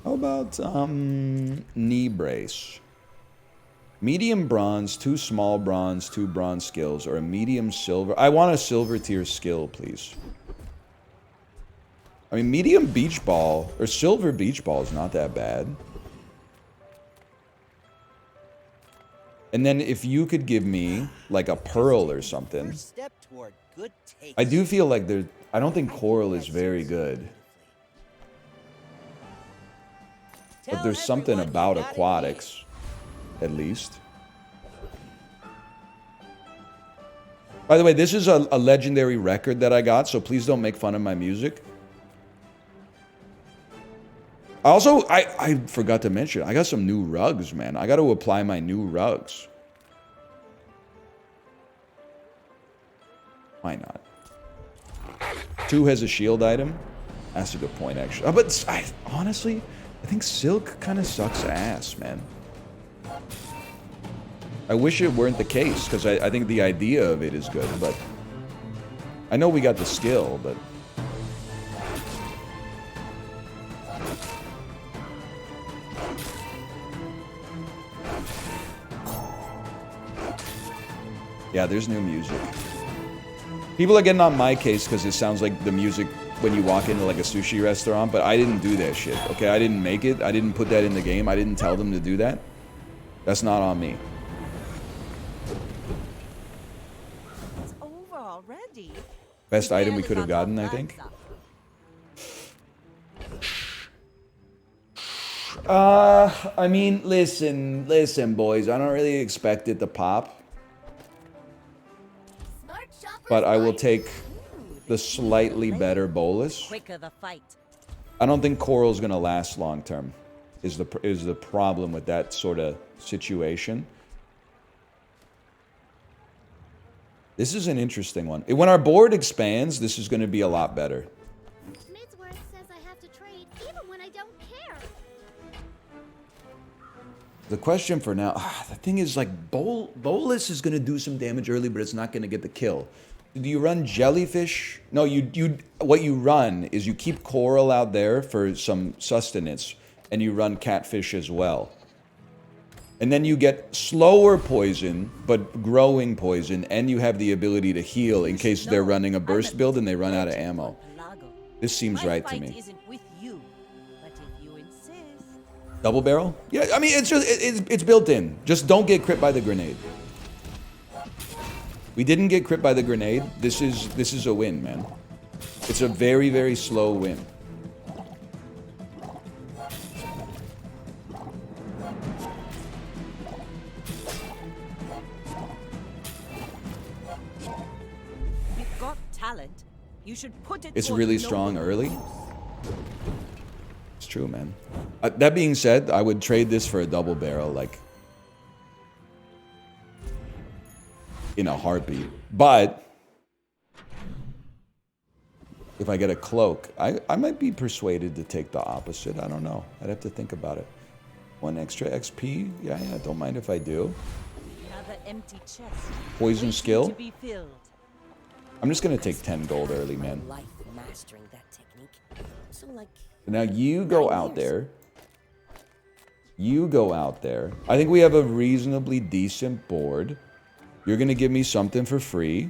How about knee brace? Medium bronze, 2 small bronze, 2 bronze skills, or a medium silver. I want a silver tier skill, please. I mean, medium beach ball, or silver beach ball is not that bad. And then if you could give me, like, a pearl or something. I do feel like there... I don't think coral is very good. But there's something about aquatics, at least. By the way, this is a legendary record that I got, so please don't make fun of my music. Also, I forgot to mention, I got some new rugs, man. I got to apply my new rugs. Why not? 2 has a shield item. That's a good point, actually. But honestly, I think silk kind of sucks ass, man. I wish it weren't the case, because I think the idea of it is good, but... I know we got the skill, but... Yeah, there's new music. People are getting on my case because it sounds like the music when you walk into like a sushi restaurant, but I didn't do that shit, okay? I didn't make it. I didn't put that in the game. I didn't tell them to do that. That's not on me. It's over already. Best item we could have gotten, I think. I mean, listen, boys. I don't really expect it to pop. But I will take the slightly better bolus. I don't think coral's gonna last long term. Is the problem with that sort of situation? This is an interesting one. When our board expands, this is going to be a lot better. Midsworth says I have to trade even when I don't care. The question for now, the thing is, like, bolus is going to do some damage early, but it's not going to get the kill. Do you run jellyfish? No, what you run is you keep coral out there for some sustenance, and you run catfish as well. And then you get slower poison, but growing poison, and you have the ability to heal in case they're running a burst build and they run out of ammo. This seems right to me. Double barrel? Yeah, I mean, it's built in. Just don't get crit by the grenade. We didn't get crit by the grenade. This is a win, man. It's a very, very slow win. You've got talent. You should put it. It's really strong early. It's true, man. That being said, I would trade this for a double barrel, like, in a heartbeat. But if I get a cloak, I might be persuaded to take the opposite. I don't know. I'd have to think about it. 1 extra XP? Yeah, don't mind if I do. Another empty chest. Poison skill? To be filled. I'm just gonna take 10 gold early, man. Life mastering that technique. So like Now you go out there. You go out there. I think we have a reasonably decent board. You're going to give me something for free.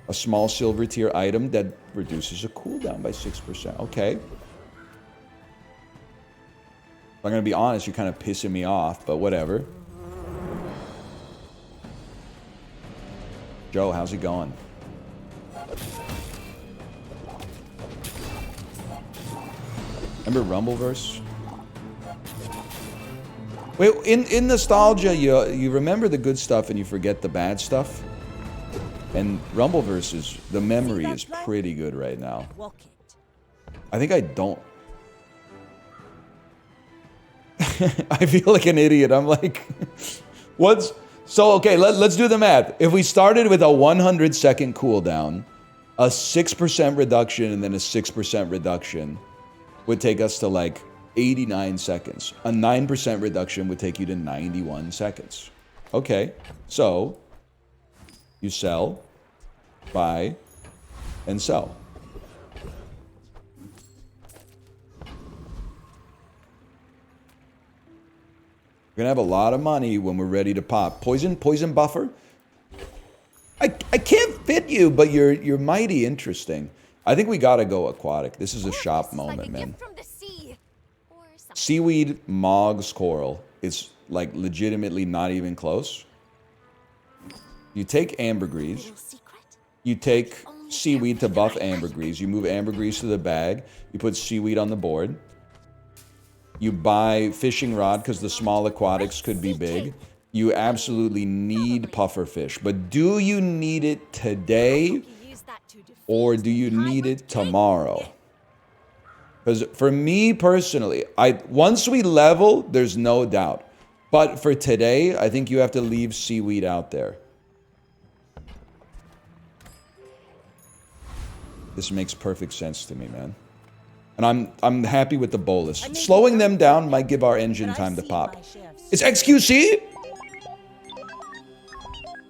A small silver tier item that reduces a cooldown by 6%. Okay. If I'm going to be honest, you're kind of pissing me off, but whatever. Joe, how's it going? Remember Rumbleverse? Wait, in nostalgia, you remember the good stuff and you forget the bad stuff? And Rumbleverse is, the memory is pretty good right now. I think I don't. I feel like an idiot. I'm like, so okay, let's do the math. If we started with a 100-second cooldown, a 6% reduction, and then a 6% reduction would take us to like 89 seconds. A 9% reduction would take you to 91 seconds. Okay, so you sell, buy, and sell. We're gonna have a lot of money when we're ready to pop. Poison buffer? I can't fit you, but you're mighty interesting. I think we gotta go aquatic. This is a shop moment, man. From the sea. Or something. Seaweed, Mog's coral. It's like legitimately not even close. You take ambergris. Little secret? You take seaweed to buff ambergris. You move ambergris to the bag. You put seaweed on the board. You buy fishing rod because the small aquatics could be big. You absolutely need puffer fish. But do you need it today or do you need it tomorrow? Because for me personally, once we level, there's no doubt. But for today, I think you have to leave seaweed out there. This makes perfect sense to me, man. And I'm happy with the bolus. Slowing them down might give our engine time to pop. It's XQC?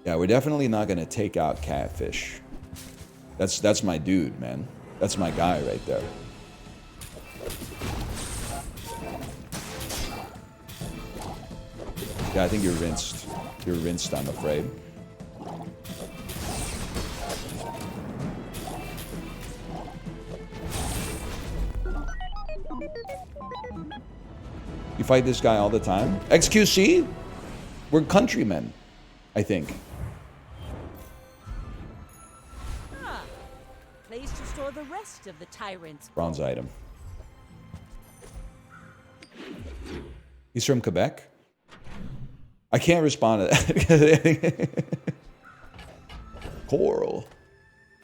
Yeah, we're definitely not gonna take out catfish. That's my dude, man. That's my guy right there. Yeah, I think you're rinsed. You're rinsed, I'm afraid. You fight this guy all the time? XQC? We're countrymen, I think. Place to store the rest of the tyrant's Bronze item. He's from Quebec? I can't respond to that. Coral.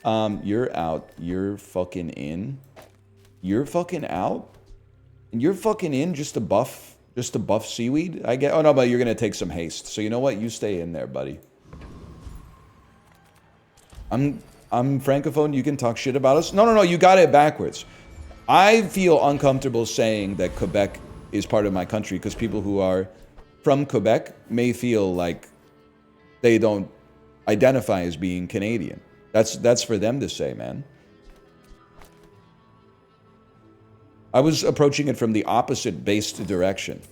You're out. You're fucking in. You're fucking out? And you're fucking in just to buff seaweed? I get. Oh no, but you're gonna take some haste. So you know what? You stay in there, buddy. I'm francophone. You can talk shit about us. No. You got it backwards. I feel uncomfortable saying that Quebec is part of my country because people who are from Quebec may feel like they don't identify as being Canadian. That's for them to say, man. I was approaching it from the opposite based direction.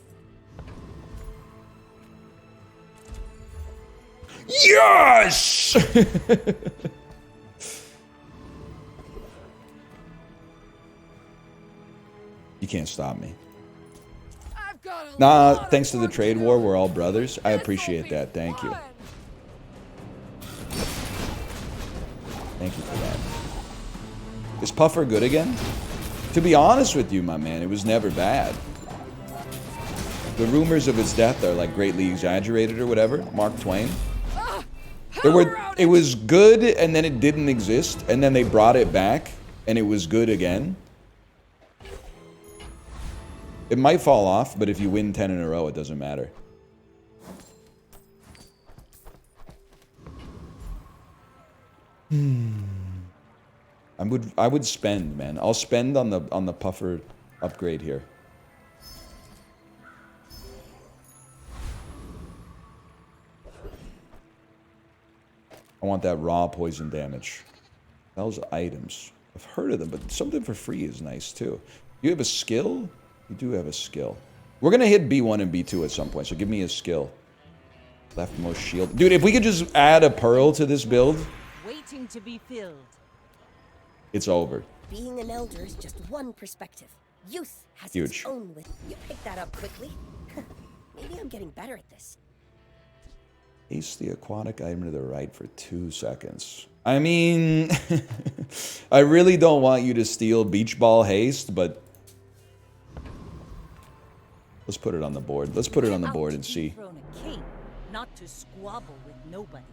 Yes! You can't stop me. Nah, thanks to the trade war, we're all brothers. I appreciate that. Thank you. Thank you for that. Is Puffer good again? To be honest with you, my man, it was never bad. The rumors of his death are like greatly exaggerated or whatever. Mark Twain. It was good and then it didn't exist and then they brought it back and it was good again. It might fall off, but if you win 10 in a row, it doesn't matter. I would spend, man. I'll spend on the puffer upgrade here. I want that raw poison damage. Those items. I've heard of them, but something for free is nice too. You have a skill? You do have a skill. We're gonna hit B1 and B2 at some point, so give me a skill. Leftmost shield. Dude, if we could just add a pearl to this build. waiting to be filled. It's over. Being an elder is just one perspective. Youth has Huge. its own with. You picked that up quickly. Maybe I'm getting better at this. Ace the aquatic item to the right for 2 seconds. I mean, I really don't want you to steal beach ball haste, but let's put it on the board. Let's put it on the board and see. Thrown a king, not to squabble with nobodies.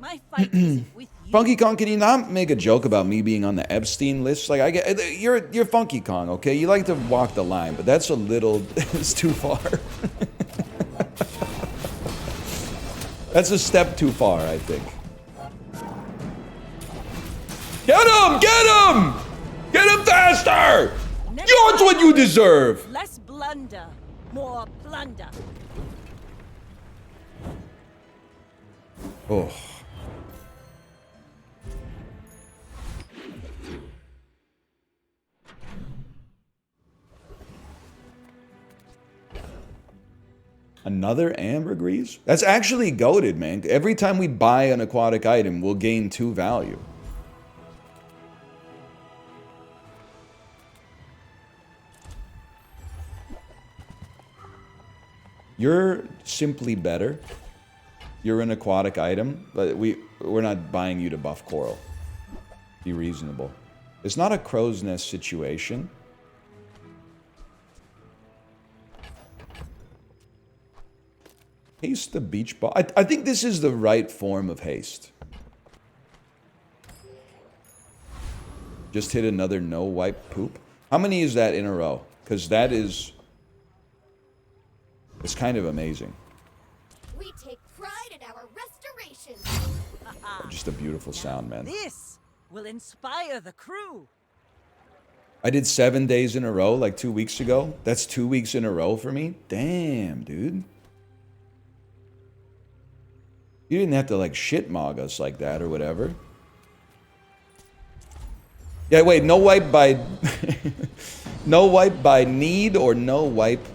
My fight isn't with you. Funky Kong, can you not make a joke about me being on the Epstein list? Like, I get you're Funky Kong, okay? You like to walk the line, but that's a little, it's too far. That's a step too far, I think. Get him! Get him! Get him faster! That's what you deserve! Less blunder, more plunder. Oh. Another ambergris? That's actually goated, man. Every time we buy an aquatic item, we'll gain 2 value. You're simply better. You're an aquatic item, but we're not buying you to buff coral. Be reasonable. It's not a crow's nest situation. Haste the beach ball. I think this is the right form of haste. Just hit another no wipe poop. How many is that in a row? Because that is... It's kind of amazing. We take pride in our restoration. Just a beautiful sound, man. This will inspire the crew. I did 7 days in a row like 2 weeks ago. That's 2 weeks in a row for me. Damn, dude. You didn't have to like shit mog us like that or whatever. Yeah, wait, no wipe by no wipe by need or no wipe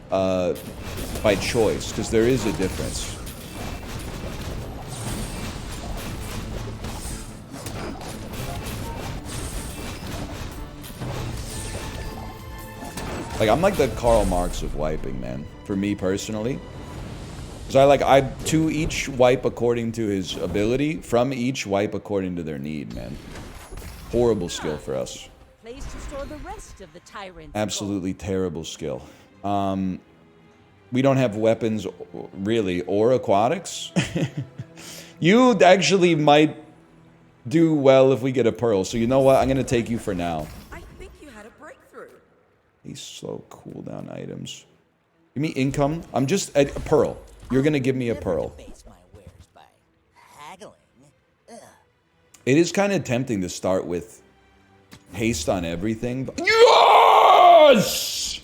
by choice, because there is a difference. Like, I'm like the Karl Marx of wiping, man. For me personally. Because I to each wipe according to his ability, from each wipe according to their need, man. Horrible skill for us. Place to store the rest of the tyrants. Absolutely terrible skill. We don't have weapons, really, or aquatics. You actually might do well if we get a pearl. So you know what? I'm going to take you for now. I think you had a breakthrough. These slow cooldown items. Give me income. I'm just... a pearl. You're going to give me a pearl. Debase my wares by haggling. Ugh. It is kind of tempting to start with haste on everything. But yes!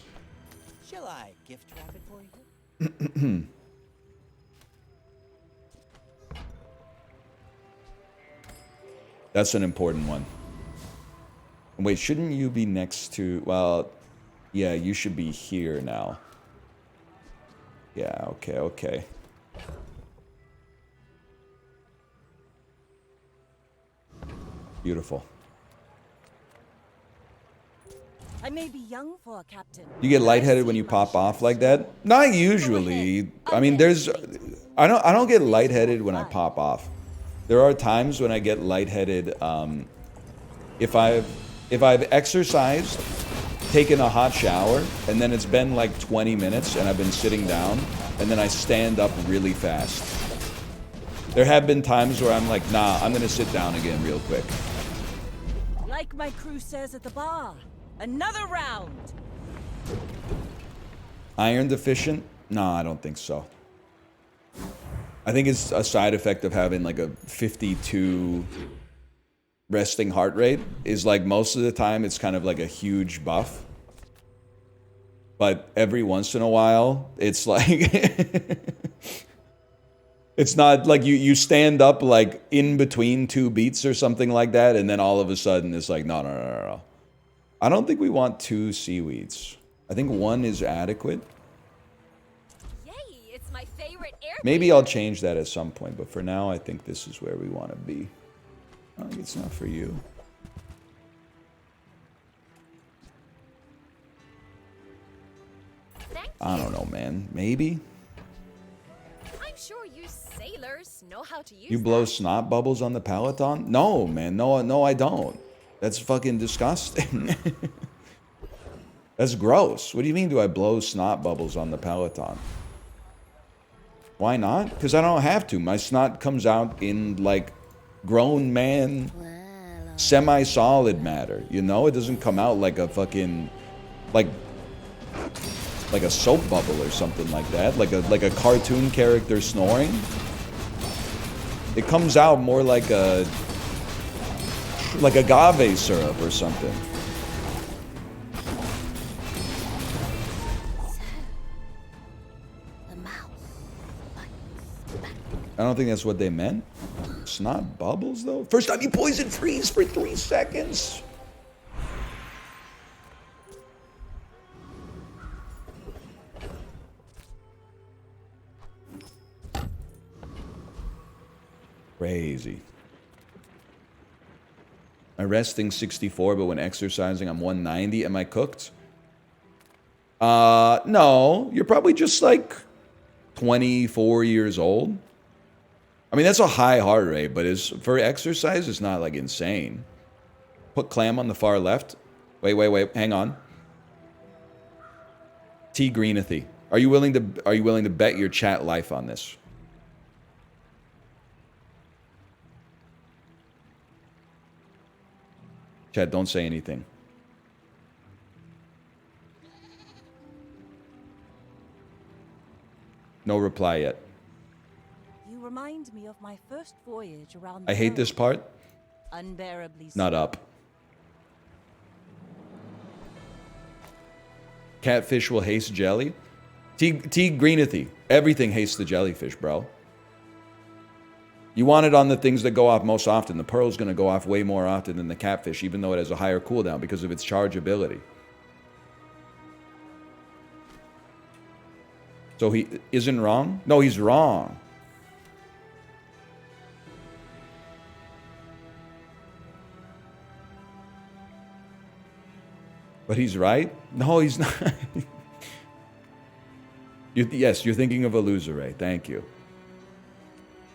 Shall I gift wrap it for you? That's an important one. Wait, shouldn't you be next to... Well, yeah, you should be here now. Yeah, okay, okay. Beautiful. I may be young for a captain. You get lightheaded when you pop off like that? Not usually. I mean, there's... I don't get lightheaded when I pop off. There are times when I get lightheaded if I've exercised, taken a hot shower, and then it's been like 20 minutes and I've been sitting down, and then I stand up really fast. There have been times where I'm like, nah, I'm gonna sit down again real quick. Like my crew says at the bar, another round. Iron deficient? Nah, I don't think so. I think it's a side effect of having like a 52 resting heart rate. Is like most of the time it's kind of like a huge buff. But every once in a while, it's like... It's not like you stand up like in between 2 beats or something like that, and then all of a sudden it's like, no. I don't think we want 2 seaweeds. I think 1 is adequate. Yay, it's my favorite air. Maybe I'll change that at some point, but for now, I think this is where we want to be. Oh, it's not for you. Thank I don't know, man. Maybe? I'm sure you sailors know how to use You blow that. snot bubbles on the Peloton? No, man. No, I don't. That's fucking disgusting. That's gross. What do you mean do I blow snot bubbles on the Peloton? Why not? Because I don't have to. My snot comes out in, like, grown man, semi-solid matter. You know? It doesn't come out like a fucking... Like a soap bubble or something like that. Like a cartoon character snoring. It comes out more like a... Like agave syrup or something. The mouse bites back. I don't think that's what they meant. Snot bubbles, though? First time you poison freeze for 3 seconds. Crazy. My resting 64, but when exercising, I'm 190. Am I cooked? No. You're probably just like 24 years old. I mean, that's a high heart rate, but for exercise, it's not like insane. Put clam on the far left. Wait. Hang on. T Greenathy. Are you willing to bet your chat life on this? Chat, don't say anything. No reply yet. You remind me of my first voyage around I the hate this world. part. Unbearably Not so. up. Catfish will haste jelly. T Greenathy. Everything hates the jellyfish, bro. You want it on the things that go off most often. The pearl's going to go off way more often than the catfish, even though it has a higher cooldown because of its chargeability. So he isn't wrong? No, he's wrong. But he's right? No, he's not. Yes, you're thinking of a loser, Ray. Thank you.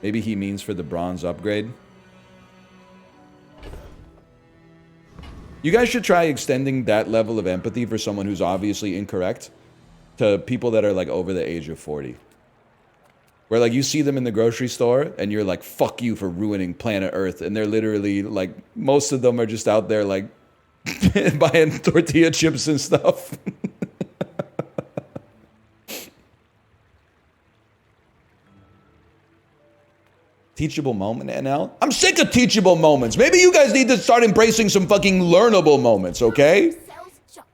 Maybe he means for the bronze upgrade. You guys should try extending that level of empathy for someone who's obviously incorrect to people that are like over the age of 40. Where like you see them in the grocery store and you're like, fuck you for ruining planet Earth. And they're literally like, most of them are just out there like buying tortilla chips and stuff. Teachable moment, NL? I'm sick of teachable moments. Maybe you guys need to start embracing some fucking learnable moments, okay? Sells junk.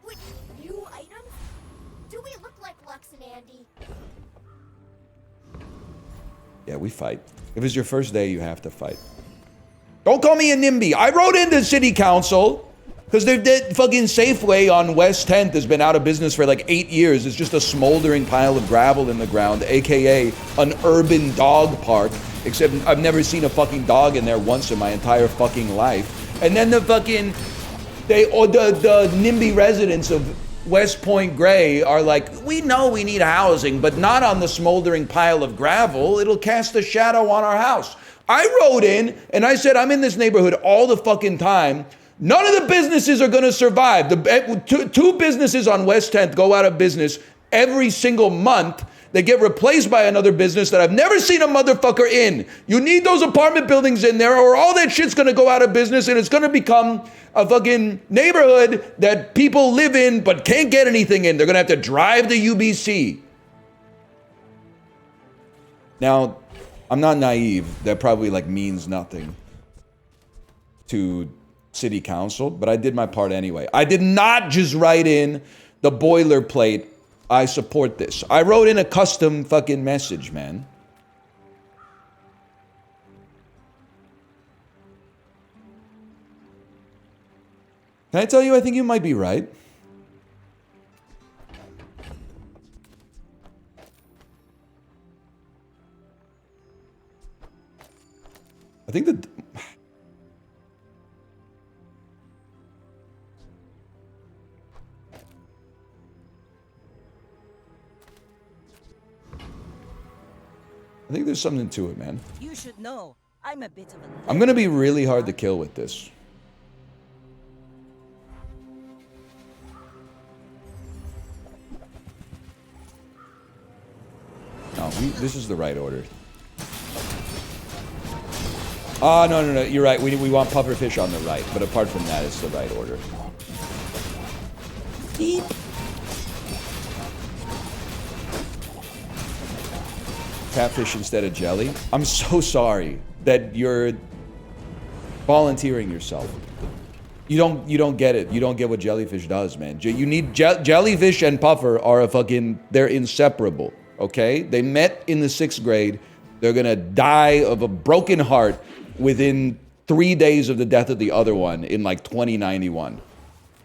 With new items? Do we look like Lux and Andy? Yeah, we fight. If it's your first day, you have to fight. Don't call me a NIMBY. I wrote into city council because that fucking Safeway on West 10th has been out of business for like 8 years. It's just a smoldering pile of gravel in the ground, aka an urban dog park. Except I've never seen a fucking dog in there once in my entire fucking life. And then the fucking, the NIMBY residents of West Point Gray are like, we know we need housing, but not on the smoldering pile of gravel. It'll cast a shadow on our house. I wrote in and I said, I'm in this neighborhood all the fucking time. None of the businesses are going to survive. Two businesses on West 10th go out of business every single month. They get replaced by another business that I've never seen a motherfucker in. You need those apartment buildings in there or all that shit's going to go out of business and it's going to become a fucking neighborhood that people live in but can't get anything in. They're going to have to drive to UBC. Now, I'm not naive. That probably like means nothing to city council, but I did my part anyway. I did not just write in the boilerplate, I support this. I wrote in a custom fucking message, man. Can I tell you, I think you might be right. I think that... I think there's something to it, man. You should know, I'm a bit of a... I'm gonna be really hard to kill with this. No, this is the right order. Oh, no, you're right. We want pufferfish on the right, but apart from that, it's the right order. Beep. Catfish instead of jelly. I'm so sorry that you're volunteering yourself. You don't get it. You don't get what jellyfish does, man. You need jellyfish and puffer are a fucking, they're inseparable, okay? They met in the 6th grade. They're gonna die of a broken heart within 3 days of the death of the other one in like 2091.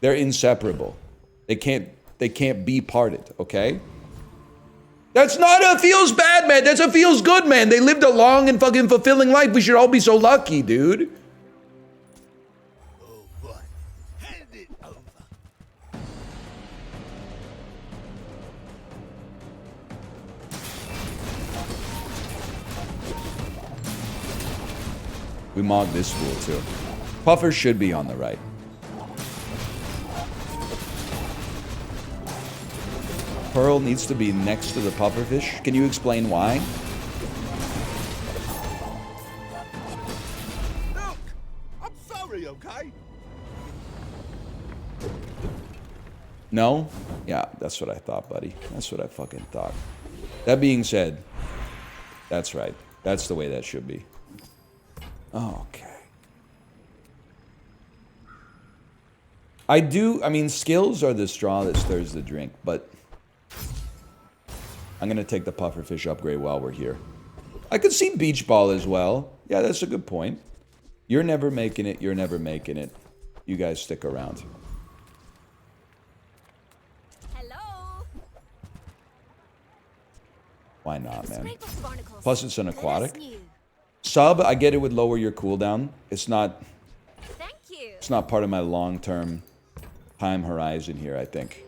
They're inseparable. They can't be parted, okay? That's not a feels bad, man. That's a feels good, man. They lived a long and fucking fulfilling life. We should all be so lucky, dude. Oh boy. Hand it over. We mogged this fool, too. Puffer should be on the right. Pearl needs to be next to the pufferfish. Can you explain why? Look! I'm sorry, okay? No? Yeah, that's what I thought, buddy. That's what I fucking thought. That being said, that's right. That's the way that should be. Okay. I mean, skills are the straw that stirs the drink, but I'm going to take the pufferfish upgrade while we're here. I could see beach ball as well. Yeah, that's a good point. You're never making it. You're never making it. You guys stick around. Hello. Why not, man? Scrape off the barnacles. Plus, it's an Let us aquatic. knew. Sub, I get it would lower your cooldown. It's not Thank you. It's not part of my long-term time horizon here, I think.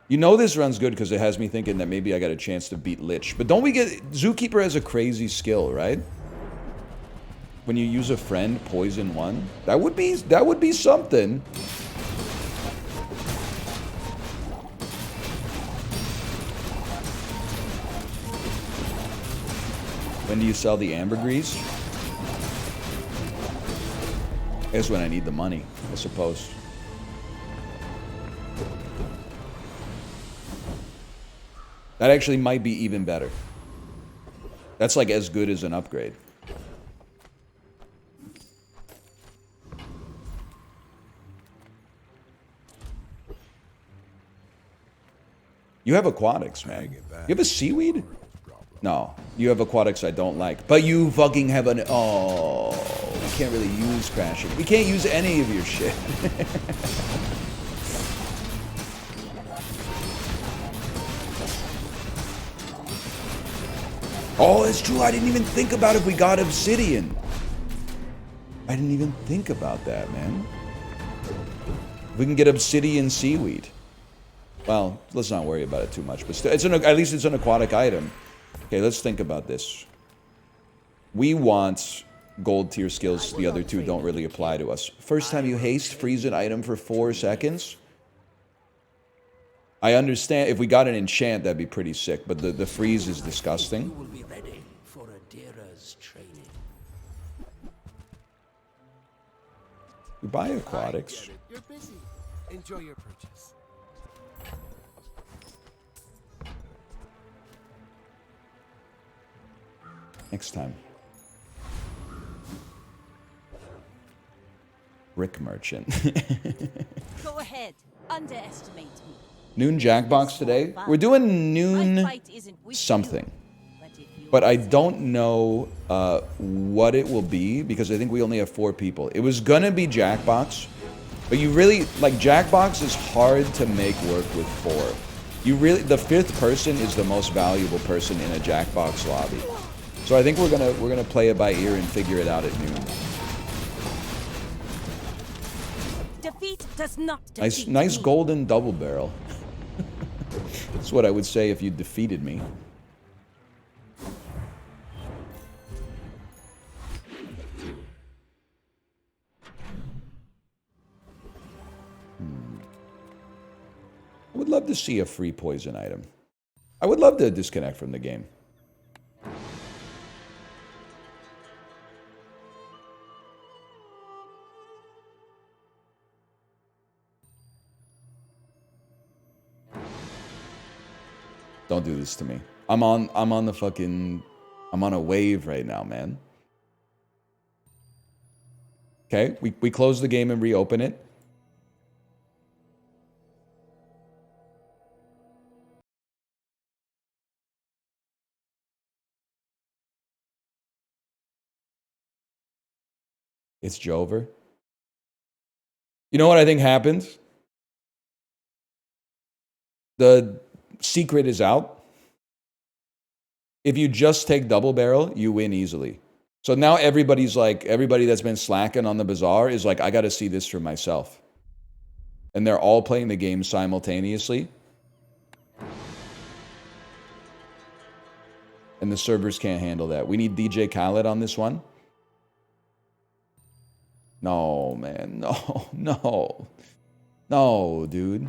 You know this run's good because it has me thinking that maybe I got a chance to beat Lich. But don't we get... Zookeeper has a crazy skill, right? When you use a friend, poison one. That would be something. When do you sell the ambergris? I guess when I need the money, I suppose. That actually might be even better. That's like as good as an upgrade. You have aquatics, man. You have a seaweed? No. You have aquatics I don't like. But you fucking have an... Oh, we can't really use crashing. We can't use any of your shit. Oh, it's true. I didn't even think about if we got obsidian. I didn't even think about that, man. We can get obsidian seaweed. Well, let's not worry about it too much. But it's at least it's an aquatic item. Okay, let's think about this. We want gold tier skills. The other two don't really apply to us. First time you haste, freeze an item for 4 seconds. I understand. If we got an enchant, that'd be pretty sick. But the freeze is disgusting. You will be ready for Adira's training. We buy aquatics. I get it. You're busy. Enjoy your purchase. Next time. Brick merchant. Go ahead. Underestimate me. Noon Jackbox today. We're doing noon My fight isn't with something. you, but if you But I don't know what it will be because I think we only have 4 people. It was gonna be Jackbox, but you really like Jackbox is hard to make work with 4. You really the 5th person is the most valuable person in a Jackbox lobby. So I think we're gonna play it by ear and figure it out at noon. defeat does not defeat Nice me. golden double barrel. That's what I would say if you defeated me. I would love to see a free poison item. I would love to disconnect from the game. Don't do this to me. I'm on a wave right now, man. Okay, we close the game and reopen it. It's Jover. You know what I think happened? The secret is out. If you just take double barrel, you win easily. So now everybody's like, everybody that's been slacking on the Bazaar is like, I got to see this for myself. And they're all playing the game simultaneously. And the servers can't handle that. We need DJ Khaled on this one. No, man. No, no. No, dude.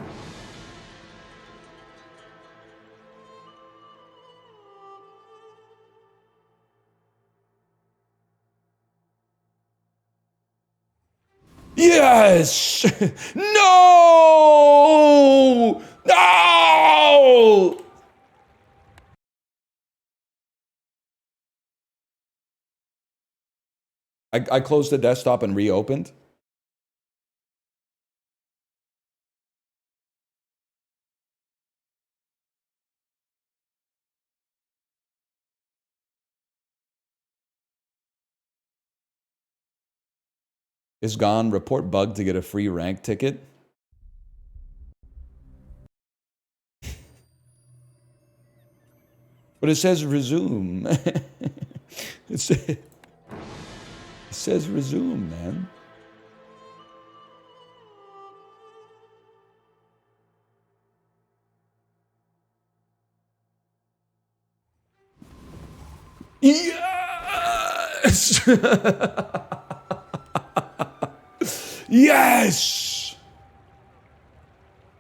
Yes! No! No! I closed the desktop and reopened. Is gone. Report bug to get a free rank ticket. But it says resume. it says resume, man. Yes! Yes!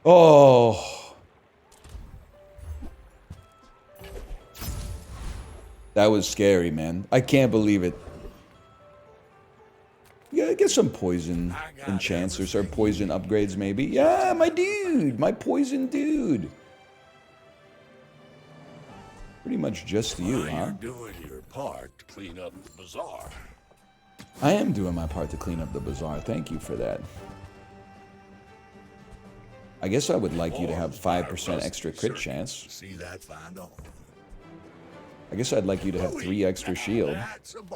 Oh. That was scary, man. I can't believe it. Yeah, get some poison enchants or poison upgrades, maybe. Yeah, my dude. My poison dude. Pretty much just you, huh? You're doing your part to clean up the bazaar. I am doing my part to clean up the Bazaar. Thank you for that. I guess I would like you to have 5% extra crit chance. See that find on. I guess I'd like you to have 3 extra shield.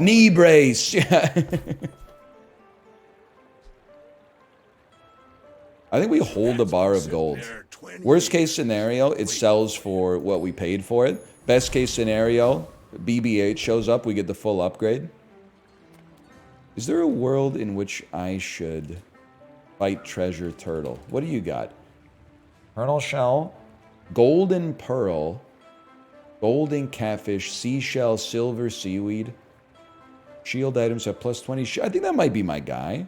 Knee brace! Yeah. I think we hold a bar of gold. Worst case scenario, it sells for what we paid for it. Best case scenario, BB-8 shows up, we get the full upgrade. Is there a world in which I should fight Treasure Turtle? What do you got? Kernel Shell, Golden Pearl, Golden Catfish, Seashell, Silver Seaweed. Shield items have plus 20. I think that might be my guy.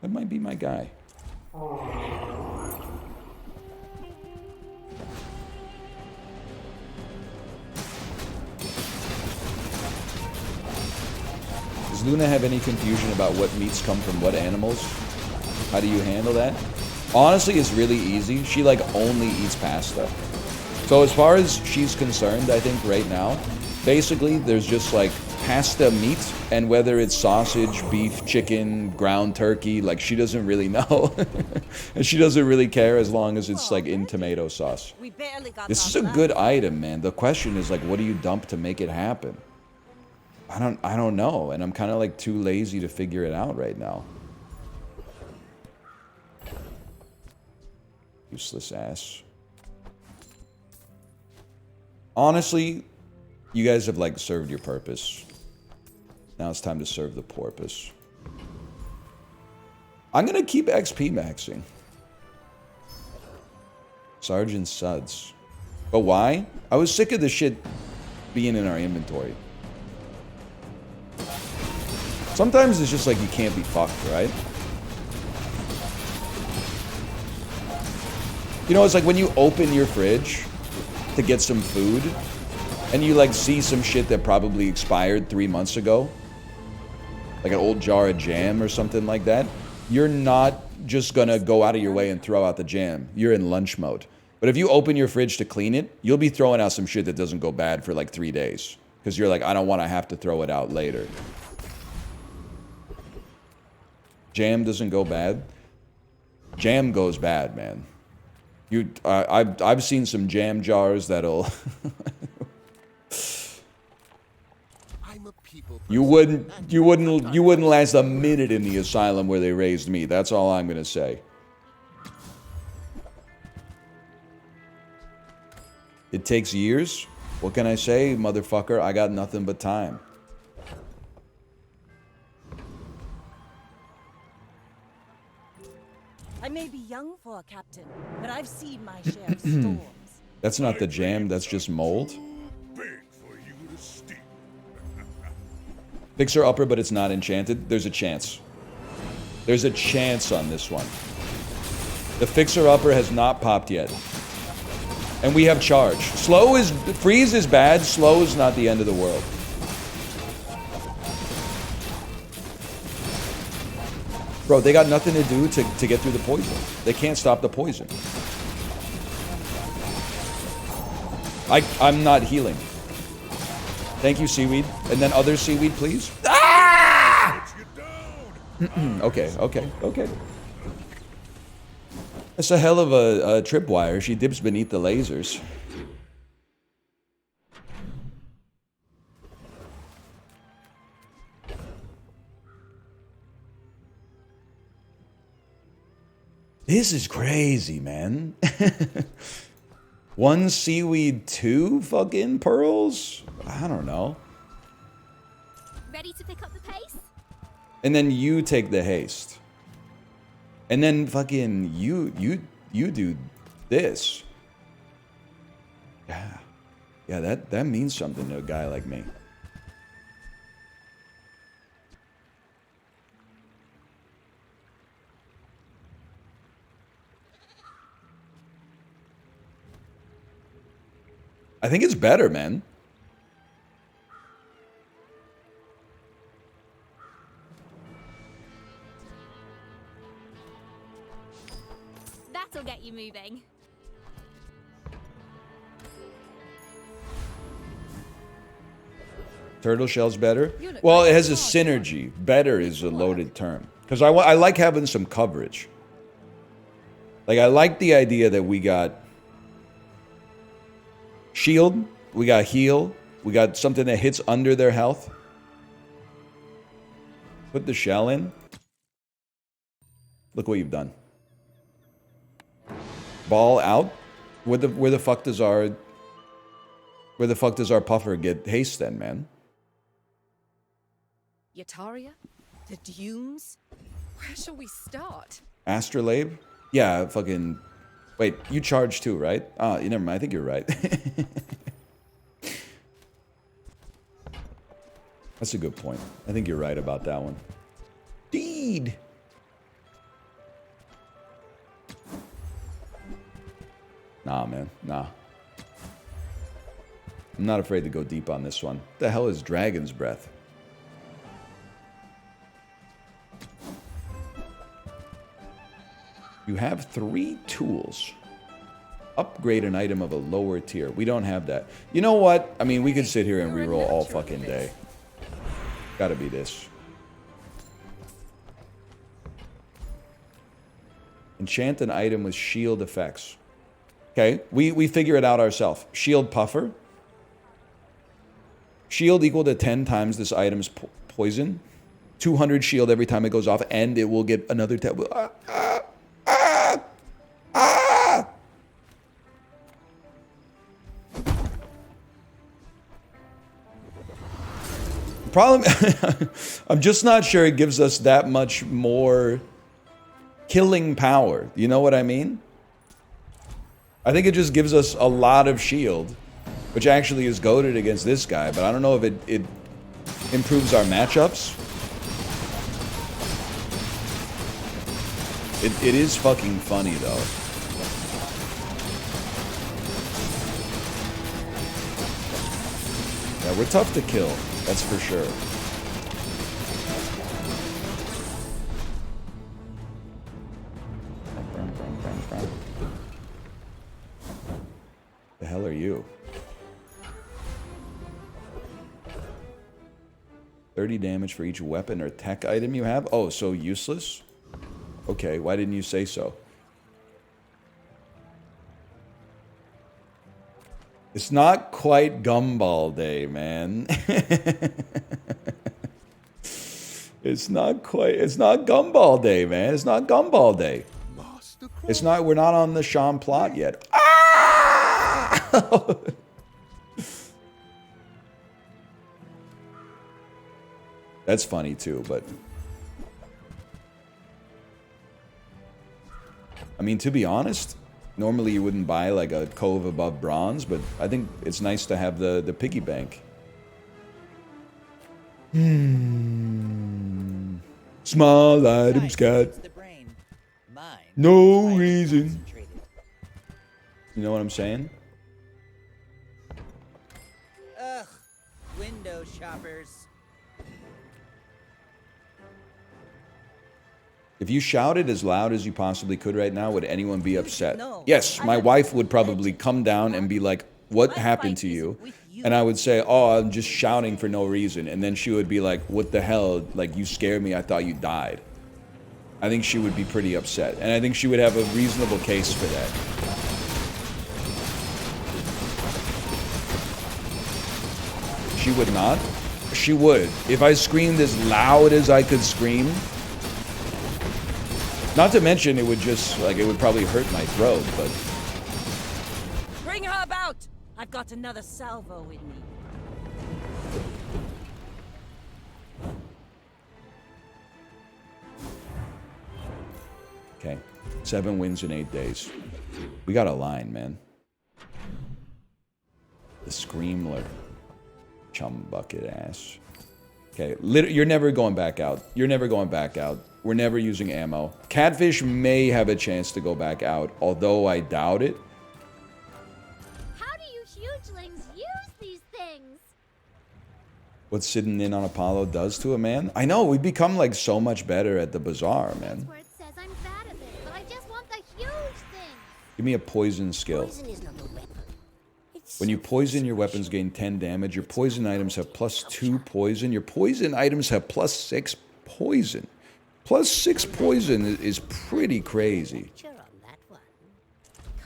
That might be my guy. Does Luna have any confusion about what meats come from what animals? How do you handle that? Honestly, it's really easy. She like only eats pasta. So as far as she's concerned, I think right now, basically there's just like pasta meat, and whether it's sausage, beef, chicken, ground turkey, like she doesn't really know. And she doesn't really care as long as it's like in tomato sauce. We barely got This is a good item, man. The question is like, what do you dump to make it happen? I don't know, and I'm kind of like too lazy to figure it out right now. Useless ass. Honestly, you guys have like served your purpose. Now it's time to serve the porpoise. I'm gonna keep XP maxing. Sergeant Suds. But why? I was sick of the shit being in our inventory. Sometimes it's just like you can't be fucked, right? You know, it's like when you open your fridge to get some food and you like see some shit that probably expired 3 months ago, like an old jar of jam or something like that. You're not just gonna go out of your way and throw out the jam. You're in lunch mode. But if you open your fridge to clean it, you'll be throwing out some shit that doesn't go bad for like 3 days. Because you're like, I don't want to have to throw it out later. Jam doesn't go bad. Jam goes bad, man. I've seen some jam jars that'll. You wouldn't last a minute in the asylum where they raised me. That's all I'm gonna say. It takes years. What can I say, motherfucker? I got nothing but time. I may be young for a captain, but I've seen my share of storms. That's not the jam, that's just mold. Big for you to steal. Fixer upper, but it's not enchanted. There's a chance. There's a chance on this one. The fixer upper has not popped yet. And we have charge. Freeze is bad, slow is not the end of the world. Bro, they got nothing to do to get through the poison. They can't stop the poison. I'm not healing. Thank you, seaweed. And then other seaweed, please. Ah! Okay. That's a hell of a tripwire. She dips beneath the lasers. This is crazy, man. 1 seaweed, 2 fucking pearls? I don't know. Ready to pick up the pace? And then you take the haste. And then fucking you do this. Yeah. Yeah, that means something to a guy like me. I think it's better, man. That'll get you moving. Turtle shell's better? Well, it has a synergy. Better is a loaded term. Because I like having some coverage. Like, I like the idea that we got shield, we got heal, we got something that hits under their health. Put the shell in. Look what you've done. Ball out. Where the fuck does our puffer get haste then, man? Yataria? The Dunes? Where shall we start? Astrolabe? Yeah, fucking... Wait, you charge too, right? Ah, you never mind. I think you're right. That's a good point. I think you're right about that one. Deed! Nah, man. Nah. I'm not afraid to go deep on this one. What the hell is Dragon's Breath? You have 3 tools. Upgrade an item of a lower tier. We don't have that. You know what? I mean, we could sit here and reroll all fucking day. Gotta be this. Enchant an item with shield effects. Okay, we figure it out ourselves. Shield puffer. Shield equal to 10 times this item's poison. 200 shield every time it goes off, and it will get another 10. Problem, I'm just not sure it gives us that much more killing power. You know what I mean? I think it just gives us a lot of shield, which actually is goated against this guy, but I don't know if it improves our matchups. It is fucking funny, though. Yeah, we're tough to kill. That's for sure. The hell are you? 30 damage for each weapon or tech item you have? Oh, so useless? Okay, why didn't you say so? It's not quite Gumball Day, man. It's not Gumball Day, man. It's not Gumball Day. It's not, we're not on the Sean plot yet. Ah! That's funny too, but I mean, to be honest, normally you wouldn't buy like a Cove above bronze, but I think it's nice to have the piggy bank. Small items got The brain. Mine. no is reason. concentrated. You know what I'm saying? Ugh. Window shoppers. If you shouted as loud as you possibly could right now, would anyone be upset? No, Yes, I my have wife would legend. probably come down and be like, "What My happened fight to you?" isn't with you. And I would say, "Oh, I'm just shouting for no reason." And then she would be like, "What the hell? Like, you scared me. I thought you died." I think she would be pretty upset. And I think she would have a reasonable case for that. She would not? She would. If I screamed as loud as I could scream. Not to mention it would just, like, it would probably hurt my throat, but... Bring her about! I've got another salvo in me. Okay. 7 wins in 8 days. We got a line, man. The Screamler. Chum bucket ass. Okay, you're never going back out. You're never going back out. We're never using ammo. Catfish may have a chance to go back out, although I doubt it. How do you hugelings use these things? What sitting in on Apollo does to a man? I know, we've become like so much better at the Bazaar, man. That's where it says I'm bad at it, but I just want the huge thing. Give me a poison skill. Poison is not a weapon. It's When you poison, your weapons gain 10 damage. Your poison items have +2 poison. Your poison items have +6 poison. +6 poison is pretty crazy. picture on that one.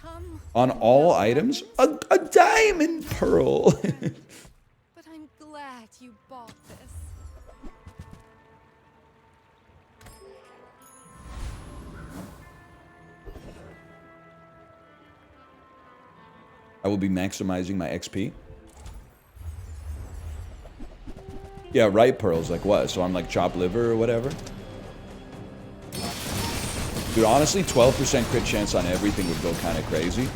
Come. On all items? A diamond pearl. But I'm glad you bought this. I will be maximizing my XP. Yeah, right pearls, like what? So I'm like chopped liver or whatever? Dude, honestly, 12% crit chance on everything would go kind of crazy.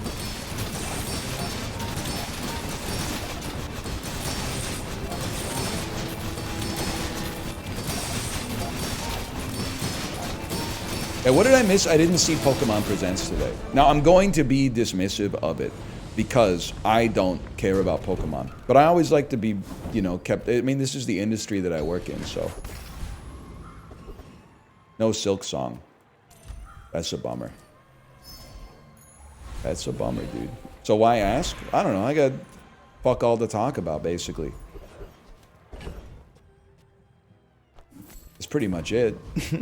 Yeah, what did I miss? I didn't see Pokemon Presents today. Now, I'm going to be dismissive of it because I don't care about Pokemon. But I always like to be, you know, kept... I mean, this is the industry that I work in, so... No Silk Song. That's a bummer. That's a bummer, dude. So why ask? I don't know. I got fuck all to talk about, basically. That's pretty much it. You've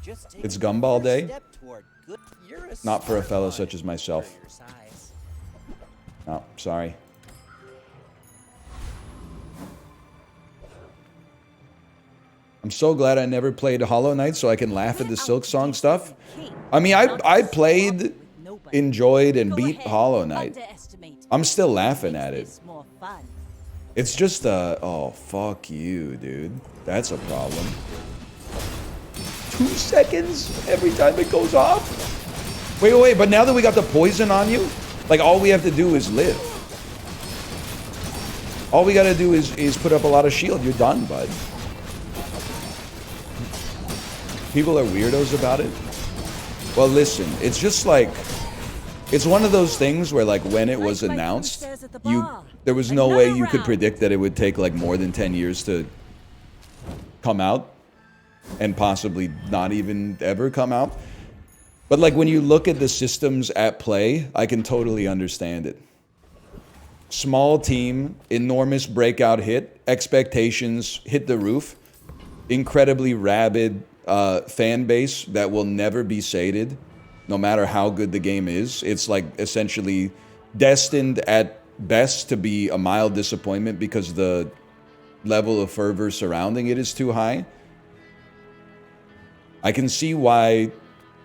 just taken It's the Gumball first Day? step toward good- You're a Not for a smart fellow one such as myself. for your size. Oh, sorry. I'm so glad I never played Hollow Knight so I can laugh at the Silk Song stuff. I mean, I played, enjoyed, and beat Hollow Knight. I'm still laughing at it. More fun. It's just oh, fuck you, dude. That's a problem. 2 seconds every time it goes off? Wait, but now that we got the poison on you, like, all we have to do is live. All we gotta do is put up a lot of shield. You're done, bud. People are weirdos about it. Well, listen, it's just like... It's one of those things where, like, when it was announced, there was no way you could predict that it would take, like, more than 10 years to come out. And possibly not even ever come out. But, like, when you look at the systems at play, I can totally understand it. Small team, enormous breakout hit, expectations hit the roof, incredibly rabid fan base that will never be sated, no matter how good the game is. It's like essentially destined at best to be a mild disappointment because the level of fervor surrounding it is too high. I can see why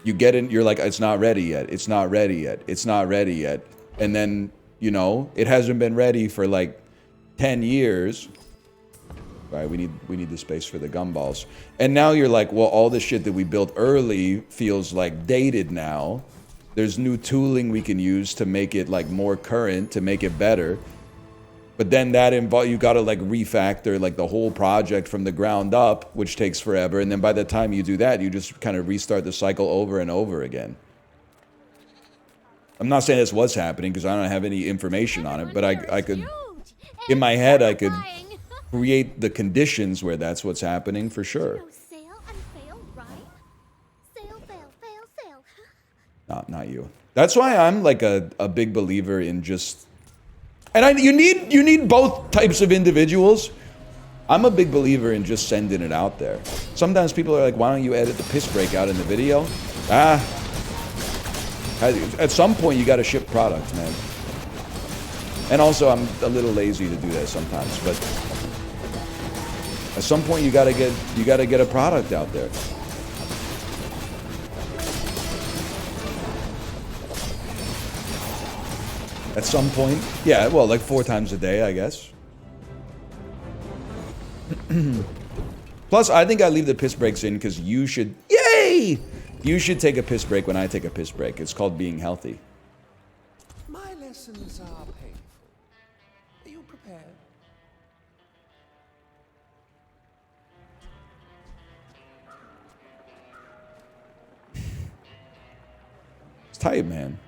you get in, you're like, it's not ready yet, it's not ready yet, it's not ready yet. And then, you know, it hasn't been ready for like 10 years. Right, we need the space for the gumballs. And now you're like, well, all the shit that we built early feels like dated now. There's new tooling we can use to make it like more current, to make it better. But then that you gotta like refactor like the whole project from the ground up, which takes forever. And then by the time you do that, you just kind of restart the cycle over and over again. I'm not saying that's what's happening because I don't have any information on it, but I could, in my head, I could create the conditions where that's what's happening for sure. No sail and fail, right? Sail, fail, fail, sail. Not you. That's why I'm like a big believer in just, and you need both types of individuals. I'm a big believer in just sending it out there. Sometimes people are like, why don't you edit the piss break out in the video? At some point you got to ship product, man. And also I'm a little lazy to do that sometimes, but at some point you gotta get a product out there. At some point, yeah, well, like 4 times a day, I guess. Plus, I think I leave the piss breaks in because you should, yay! You should take a piss break when I take a piss break. It's called being healthy. My lessons are painful. Are you prepared? It's tight, man.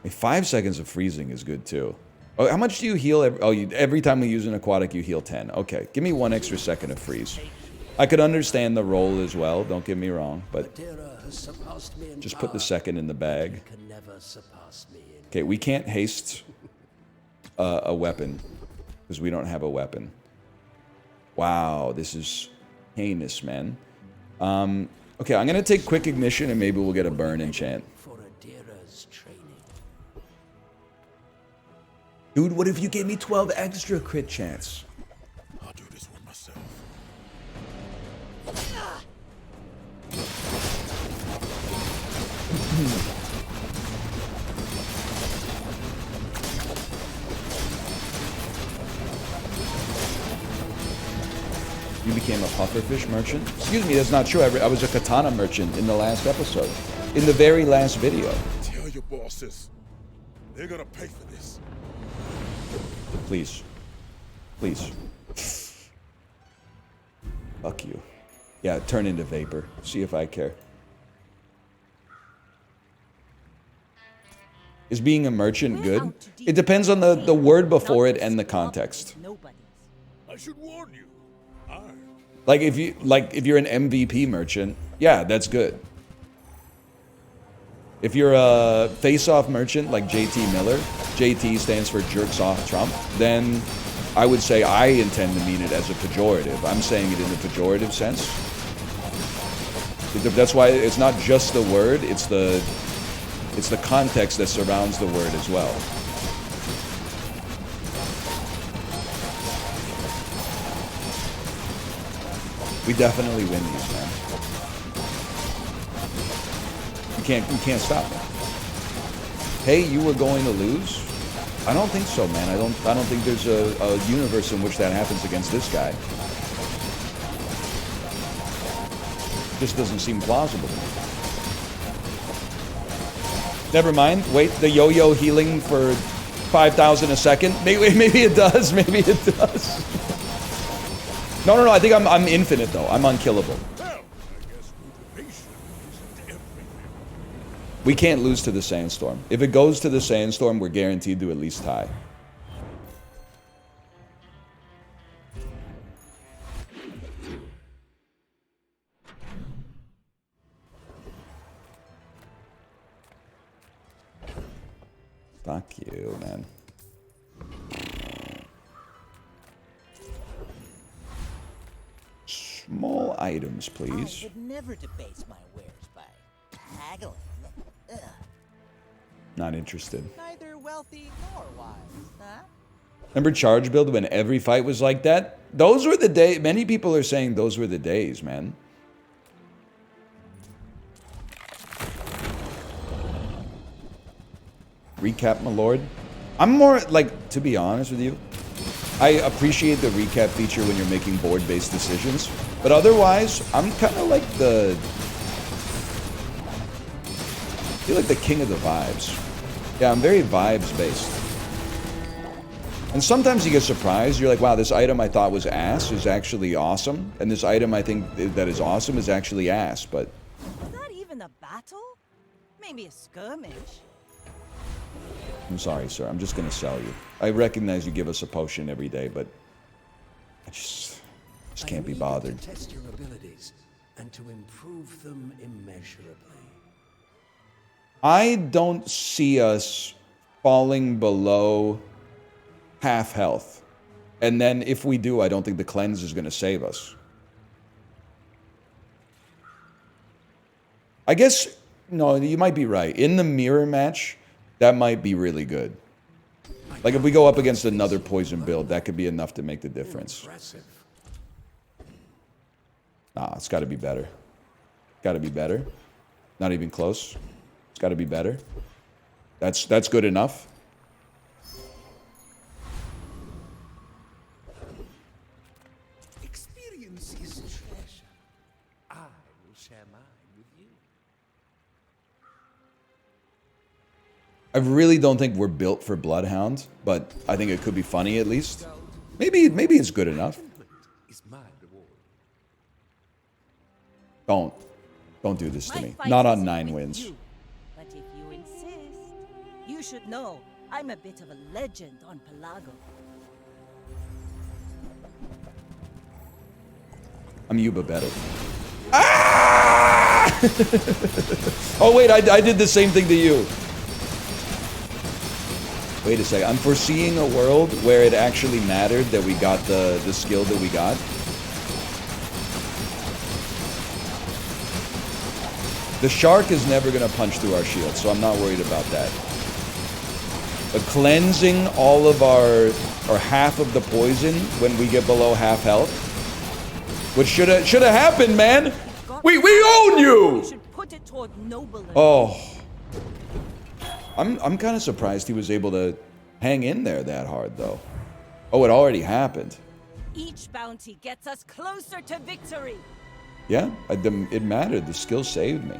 I mean, 5 seconds of freezing is good too. Oh, how much do you heal? Every time we use an aquatic, you heal 10. Okay, give me 1 extra second of freeze. I could understand the roll as well. Don't get me wrong, but just put the second in the bag. Okay, we can't haste a weapon because we don't have a weapon. Wow, this is heinous, man. Okay, I'm gonna take quick ignition and maybe we'll get a burn enchant. Dude, what if you gave me 12 extra crit chance? I'll do this one myself. You became a pufferfish merchant? Excuse me, that's not true. I was a katana merchant in the last episode. In the very last video. Tell your bosses. They're gonna pay for this. Please. Please. Fuck you. Yeah, turn into vapor. See if I care. Is being a merchant good? It depends on the word before it and the context. I should warn you. Like if you're an MVP merchant, yeah, that's good. If you're a face-off merchant like JT Miller, JT stands for jerks off Trump, then I would say I intend to mean it as a pejorative. I'm saying it in the pejorative sense. That's why it's not just the word, it's the context that surrounds the word as well. We definitely win these, man. You can't stop me. Hey, you were going to lose? I don't think so, man. I don't think there's a universe in which that happens against this guy. Just doesn't seem plausible to me. Never mind. Wait, the yo-yo healing for 5,000 a second? Maybe it does. Maybe it does. No. I think I'm infinite though. I'm unkillable. Well, I guess motivation isn't everything. We can't lose to the sandstorm. If it goes to the sandstorm, we're guaranteed to at least tie. Fuck you, man. Small items, please. I would never debase my wares by haggling. Ugh. Not interested. Neither wealthy nor wise, huh? Remember charge build when every fight was like that? Those were the days. Many people are saying those were the days, man. Recap, my lord. I'm more, like, to be honest with you, I appreciate the recap feature when you're making board-based decisions. But otherwise, I'm kind of like the... I feel like the king of the vibes. Yeah, I'm very vibes-based. And sometimes you get surprised. You're like, wow, this item I thought was ass is actually awesome. And this item I think that is awesome is actually ass, but... Is that even a battle? Maybe a skirmish. I'm sorry, sir. I'm just gonna sell you. I recognize you give us a potion every day, but... I just can't be bothered. To test your abilities and to improve them immeasurably. I don't see us falling below half health. And then if we do, I don't think the cleanse is going to save us. I guess, no, you might be right. In the mirror match, that might be really good. Like if we go up against another poison build, that could be enough to make the difference. Nah, it's got to be better. Got to be better. Not even close. It's got to be better. That's good enough. Experience is treasure. I will share mine with you. I really don't think we're built for Bloodhound, but I think it could be funny at least. Maybe it's good enough. Is my reward. Don't do this to My me. fight Not on isn't 9 with wins. you. But if you insist, you should know I'm a bit of a legend on Pelago. I'm Yuba better. Ah! Oh wait, I did the same thing to you. Wait a second. I'm foreseeing a world where it actually mattered that we got the skill that we got. The shark is never going to punch through our shield, so I'm not worried about that. But cleansing all of or half of the poison when we get below half health, which should have happened, man. We own you. You should put it toward noble. Oh, I'm kind of surprised he was able to hang in there that hard, though. Oh, it already happened. Each bounty gets us closer to victory. Yeah, it mattered. The skill saved me.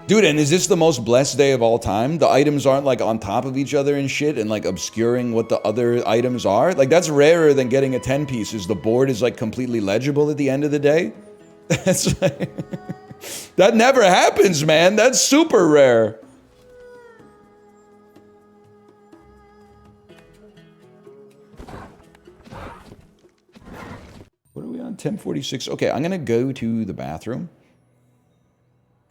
Dude, and is this the most blessed day of all time? The items aren't like on top of each other and shit and like obscuring what the other items are. Like that's rarer than getting a 10 piece. Is the board is like completely legible at the end of the day? That's like, that never happens, man. That's super rare. What are we on? 10:46. Okay, I'm gonna go to the bathroom.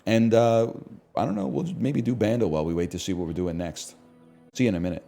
And I don't know, we'll maybe do Bando while we wait to see what we're doing next. See you in a minute.